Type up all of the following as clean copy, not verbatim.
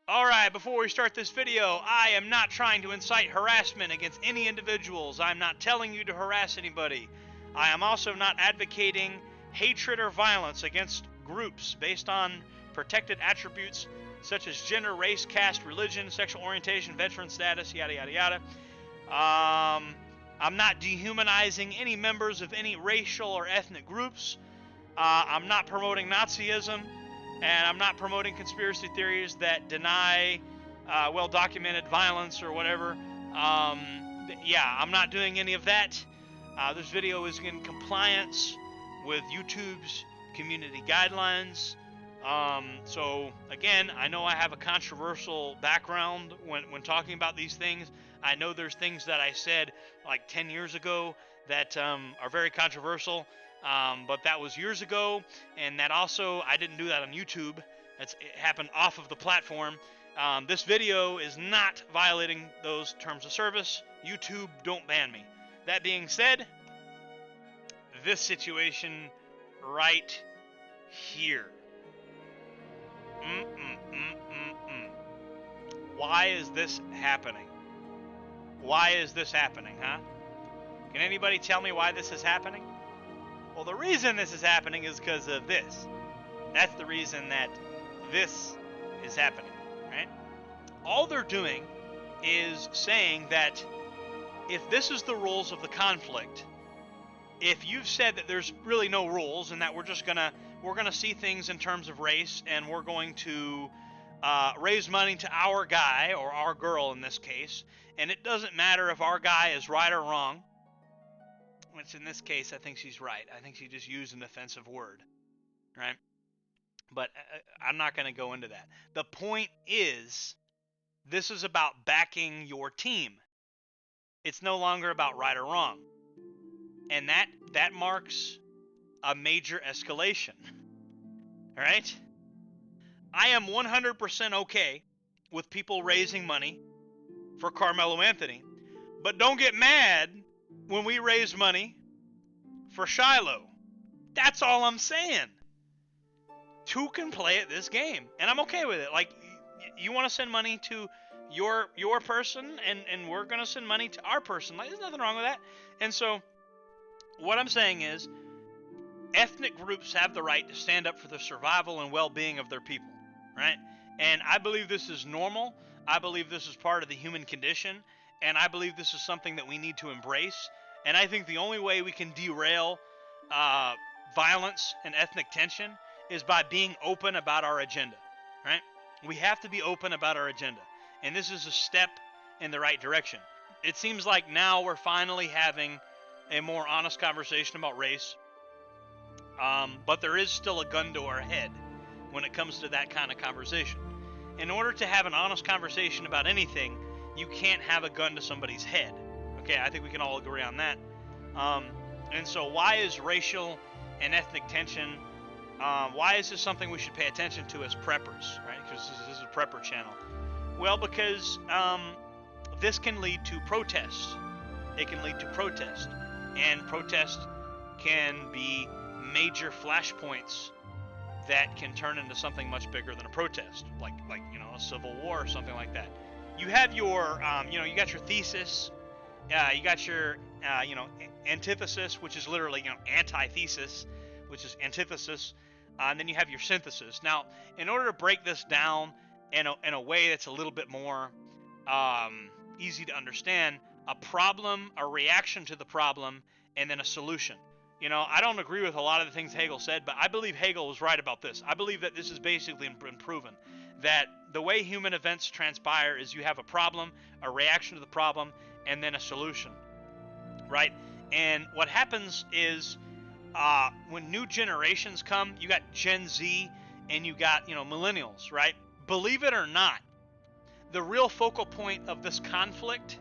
Alright, before we start this video, I am not trying to incite harassment against any individuals. I'm not telling you to harass anybody. I am also not advocating hatred or violence against groups based on protected attributes such as gender, race, caste, religion, sexual orientation, veteran status, yada yada yada. I'm not dehumanizing any members of any racial or ethnic groups. I'm not promoting Nazism. And I'm not promoting conspiracy theories that deny well-documented violence or whatever. Yeah, I'm not doing any of that. This video is in compliance with YouTube's community guidelines. So, again, I know I have a controversial background when talking about these things. I know there's things that I said like 10 years ago that are very controversial. But that was years ago, and that also, I didn't do that on YouTube. It happened off of the platform. This video is not violating those terms of service. YouTube, don't ban me. That being said, this situation right here. Why is this happening? Why is this happening, huh? Can anybody tell me why this is happening? Well, the reason this is happening is because of this. That's the reason that this is happening, right? All they're doing is saying that if this is the rules of the conflict, if you've said that there's really no rules and that we're gonna see things in terms of race, and we're going to raise money to our guy or our girl in this case, and it doesn't matter if our guy is right or wrong. Which in this case, I think she's right. I think she just used an offensive word, right? But I'm not going to go into that. The point is, this is about backing your team. It's no longer about right or wrong. And that marks a major escalation, all right? I am 100% okay with people raising money for Carmelo Anthony, but don't get mad when we raise money for Shiloh. That's all I'm saying. Two can play at this game, and I'm okay with it. Like, you want to send money to your person, and we're going to send money to our person. Like, there's nothing wrong with that. And so, what I'm saying is, ethnic groups have the right to stand up for the survival and well-being of their people, right? And I believe this is normal. I believe this is part of the human condition, and I believe this is something that we need to embrace. And I think the only way we can derail violence and ethnic tension is by being open about our agenda, right? We have to be open about our agenda. And this is a step in the right direction. It seems like now we're finally having a more honest conversation about race. But there is still a gun to our head when it comes to that kind of conversation. In order to have an honest conversation about anything, you can't have a gun to somebody's head. Okay, I think we can all agree on that. And so why is racial and ethnic tension, why is this something we should pay attention to as preppers, right? Because this is a prepper channel. Well, because this can lead to protests. It can lead to protest. And protest can be major flashpoints that can turn into something much bigger than a protest, like a civil war or something like that. You have your, you got your thesis. You got your, antithesis, which is literally, antithesis, which is antithesis, and then you have your synthesis. Now, in order to break this down in a way that's a little bit more easy to understand, a problem, a reaction to the problem, and then a solution. I don't agree with a lot of the things Hegel said, but I believe Hegel was right about this. I believe that this has basically been proven, that the way human events transpire is you have a problem, a reaction to the problem, and then a solution, right? And what happens is when new generations come, you got Gen Z and you got, millennials, right? Believe it or not, the real focal point of this conflict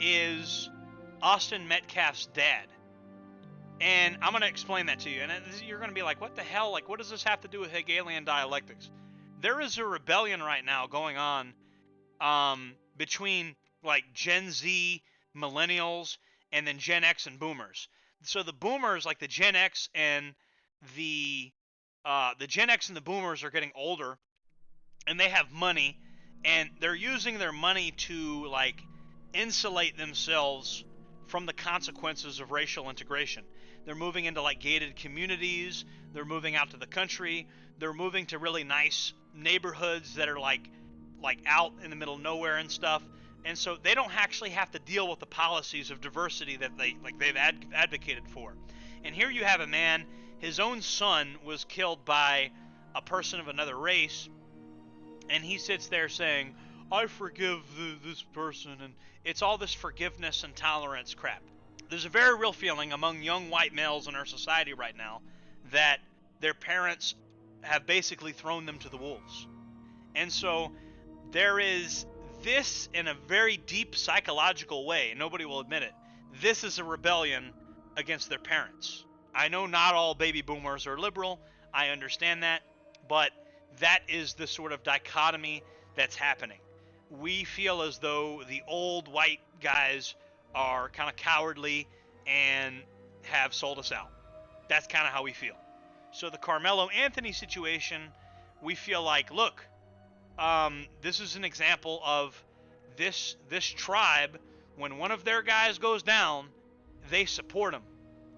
is Austin Metcalf's dad. And I'm going to explain that to you. And you're going to be like, what the hell? Like, what does this have to do with Hegelian dialectics? There is a rebellion right now going on between, like, Gen Z, millennials, and then Gen X and boomers. So the boomers, like the Gen X and the Gen X and the boomers are getting older, and they have money, And they're using their money to like insulate themselves from the consequences of racial integration. They're moving into like gated communities, they're moving out to the country, they're moving to really nice neighborhoods that are like out in the middle of nowhere and stuff. And so they don't actually have to deal with the policies of diversity that they've advocated for. And here you have a man, his own son was killed by a person of another race, and he sits there saying, I forgive this person, and it's all this forgiveness and tolerance crap. There's a very real feeling among young white males in our society right now that their parents have basically thrown them to the wolves. And so there is this, in a very deep psychological way, nobody will admit it, this is a rebellion against their parents. I know not all baby boomers are liberal, I understand that, but that is the sort of dichotomy that's happening. We feel as though the old white guys are kind of cowardly and have sold us out. That's kind of how we feel. So the Carmelo Anthony situation, we feel like, look, this is an example of this tribe, when one of their guys goes down, they support him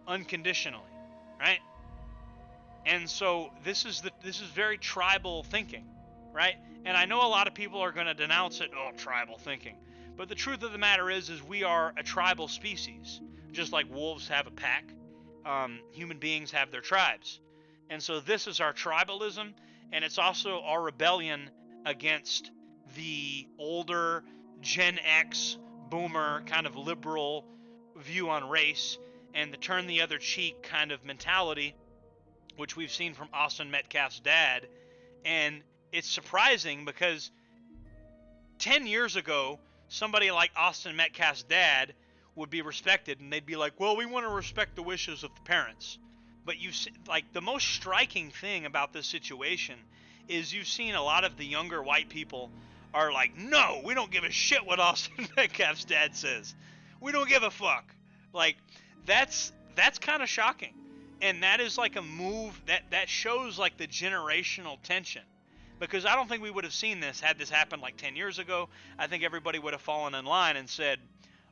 unconditionally, right? And so this is very tribal thinking, right? And I know a lot of people are going to denounce it, oh, tribal thinking. But the truth of the matter is we are a tribal species. Just like wolves have a pack, human beings have their tribes. And so this is our tribalism, and it's also our rebellion against the older Gen X, boomer, kind of liberal view on race, and the turn the other cheek kind of mentality, which we've seen from Austin Metcalf's dad. And it's surprising because 10 years ago, somebody like Austin Metcalf's dad would be respected, and they'd be like, well, we want to respect the wishes of the parents. But you've like, the most striking thing about this situation is you've seen a lot of the younger white people are like, no, we don't give a shit what Austin Metcalf's dad says. We don't give a fuck. Like, that's kind of shocking. And that is like a move that shows like the generational tension. Because I don't think we would have seen this had this happened like 10 years ago. I think everybody would have fallen in line and said,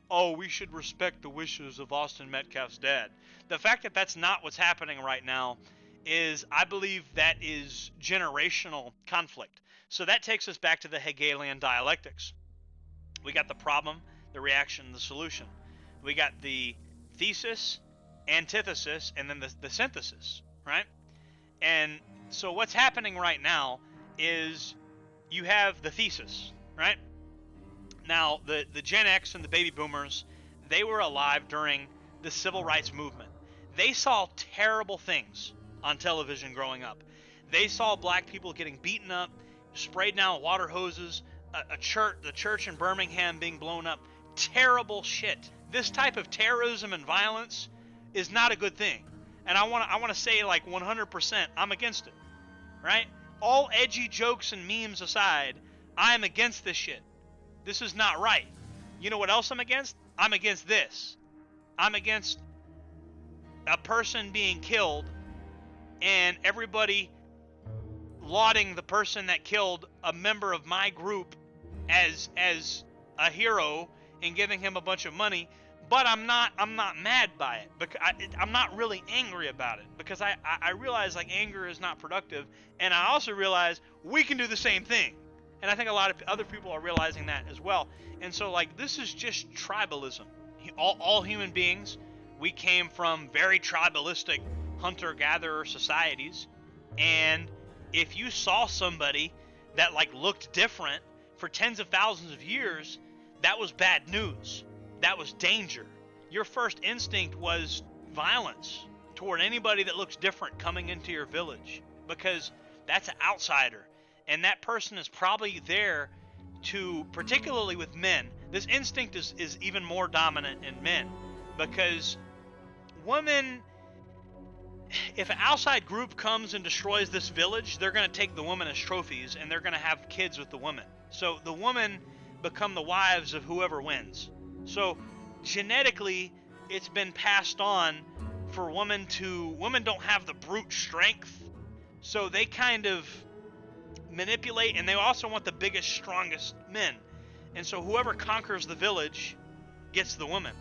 oh, we should respect the wishes of Austin Metcalf's dad. The fact that that's not what's happening right now is, I believe, that is generational conflict. So that takes us back to the Hegelian dialectics. We got the problem, the reaction, the solution. We got the thesis, antithesis, and then the synthesis, right? And so what's happening right now is you have the thesis, right? Now, the Gen X and the baby boomers, they were alive during the civil rights movement. They saw terrible things on television growing up. They saw black people getting beaten up, sprayed down with water hoses, the church in Birmingham being blown up. Terrible shit. This type of terrorism and violence is not a good thing. And I want to say, like, 100%, I'm against it, right? All edgy jokes and memes aside, I'm against this shit. This is not right. You know what else I'm against? I'm against this. I'm against a person being killed and everybody lauding the person that killed a member of my group as a hero and giving him a bunch of money. But I'm not mad by it, because I'm not really angry about it, because I realize like anger is not productive, and I also realize we can do the same thing, and I think a lot of other people are realizing that as well. And so like, this is just tribalism. All human beings, we came from very tribalistic hunter-gatherer societies, and if you saw somebody that like looked different for tens of thousands of years, that was bad news. That was danger. Your first instinct was violence toward anybody that looks different coming into your village, because that's an outsider, and that person is probably there to, particularly with men, this instinct is even more dominant in men, because women, if an outside group comes and destroys this village, they're going to take the woman as trophies, and they're going to have kids with the woman. So the women become the wives of whoever wins. So genetically, it's been passed on for women don't have the brute strength, so they kind of manipulate, and they also want the biggest, strongest men. And so whoever conquers the village gets the woman,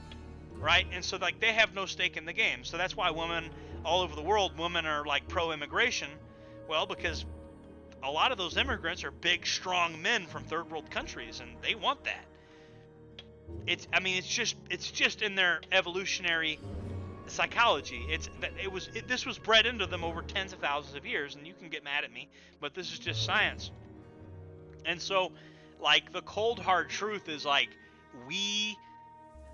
right? And so like they have no stake in the game. So that's why women all over the world, women are like pro-immigration. Well, because a lot of those immigrants are big, strong men from third world countries, and they want that. It's just in their evolutionary psychology. This was bred into them over tens of thousands of years, and you can get mad at me, but this is just science. And so, like, the cold hard truth is like,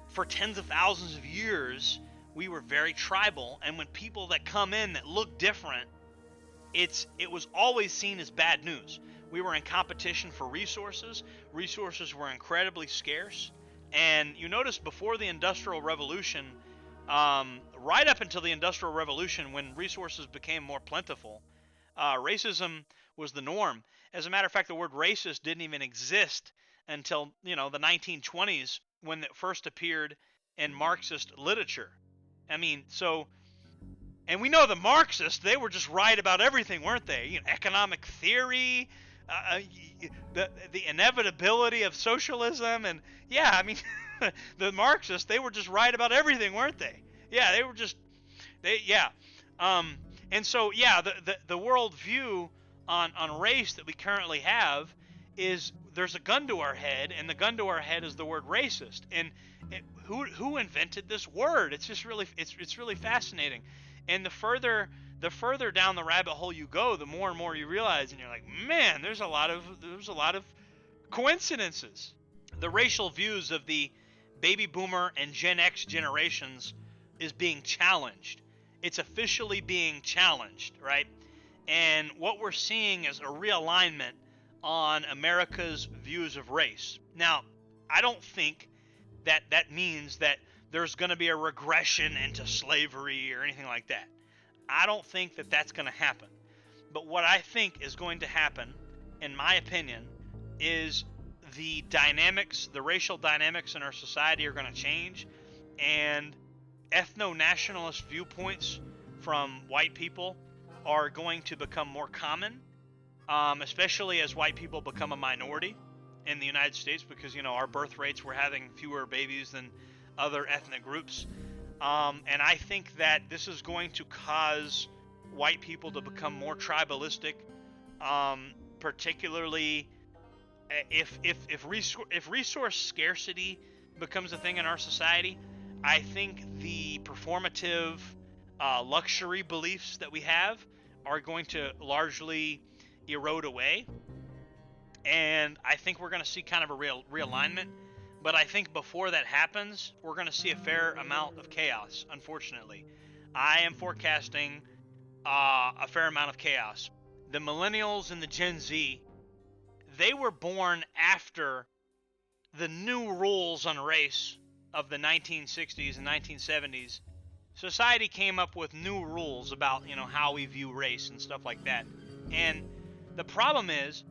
for tens of thousands of years, we were very tribal, and when people that come in that look different, it was always seen as bad news. We were in competition for resources. Resources were incredibly scarce. And you notice before the Industrial Revolution, right up until the Industrial Revolution, when resources became more plentiful, racism was the norm. As a matter of fact, the word racist didn't even exist until, the 1920s, when it first appeared in Marxist literature. And we know the Marxists, they were just right about everything, weren't they? Economic theory, the inevitability of socialism, and the Marxists, they were just right about everything, weren't they? Yeah, and so, the world view on race that we currently have is there's a gun to our head, and the gun to our head is the word racist. And who invented this word? It's just really, it's really fascinating. And the further down the rabbit hole you go, the more and more you realize, and you're like, man, there's a lot of coincidences. The racial views of the baby boomer and Gen X generations is being challenged. It's officially being challenged, right? And what we're seeing is a realignment on America's views of race. Now, I don't think that means that there's going to be a regression into slavery or anything like that. I don't think that that's going to happen. But what I think is going to happen, in my opinion, is the racial dynamics in our society are going to change, and ethno-nationalist viewpoints from white people are going to become more common, especially as white people become a minority in the United States, because our birth rates, we're having fewer babies than other ethnic groups, and I think that this is going to cause white people to become more tribalistic, particularly if resource scarcity becomes a thing in our society. I think the performative luxury beliefs that we have are going to largely erode away, and I think we're going to see kind of a realignment. But I think before that happens, we're going to see a fair amount of chaos, unfortunately. I am forecasting a fair amount of chaos. The Millennials and the Gen Z, they were born after the new rules on race of the 1960s and 1970s. Society came up with new rules about, how we view race and stuff like that. And the problem is,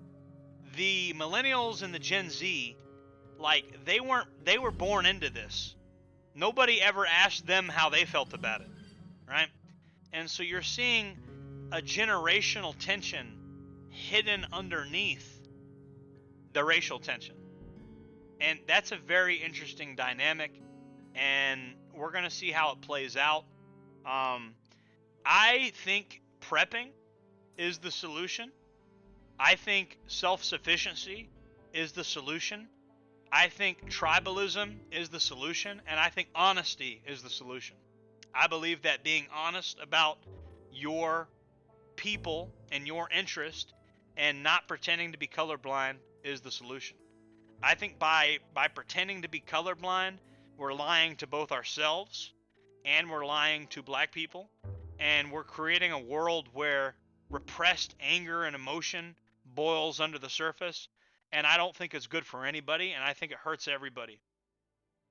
the Millennials and the Gen Z, they were born into this. Nobody ever asked them how they felt about it, right? And so you're seeing a generational tension hidden underneath the racial tension. And that's a very interesting dynamic, and we're going to see how it plays out. I think prepping is the solution. I think self-sufficiency is the solution. I think tribalism is the solution, and I think honesty is the solution. I believe that being honest about your people and your interest and not pretending to be colorblind is the solution. I think by pretending to be colorblind, we're lying to both ourselves and we're lying to black people, and we're creating a world where repressed anger and emotion boils under the surface, and I don't think it's good for anybody, and I think it hurts everybody.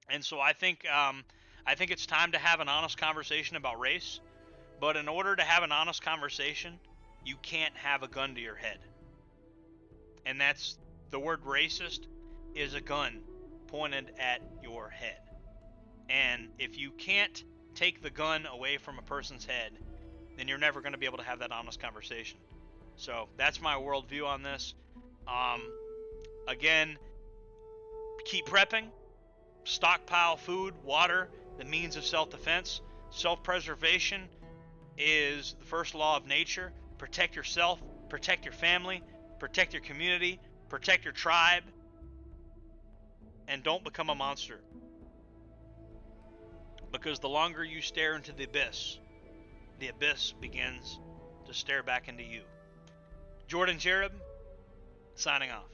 And so I think it's time to have an honest conversation about race, but in order to have an honest conversation, you can't have a gun to your head. And that's the word racist is a gun pointed at your head. And if you can't take the gun away from a person's head, then you're never going to be able to have that honest conversation. So that's my worldview on this. Again, keep prepping, stockpile food, water, the means of self-defense. Self-preservation is the first law of nature. Protect yourself, protect your family, protect your community, protect your tribe, and don't become a monster. Because the longer you stare into the abyss begins to stare back into you. Jordan Jereb, signing off.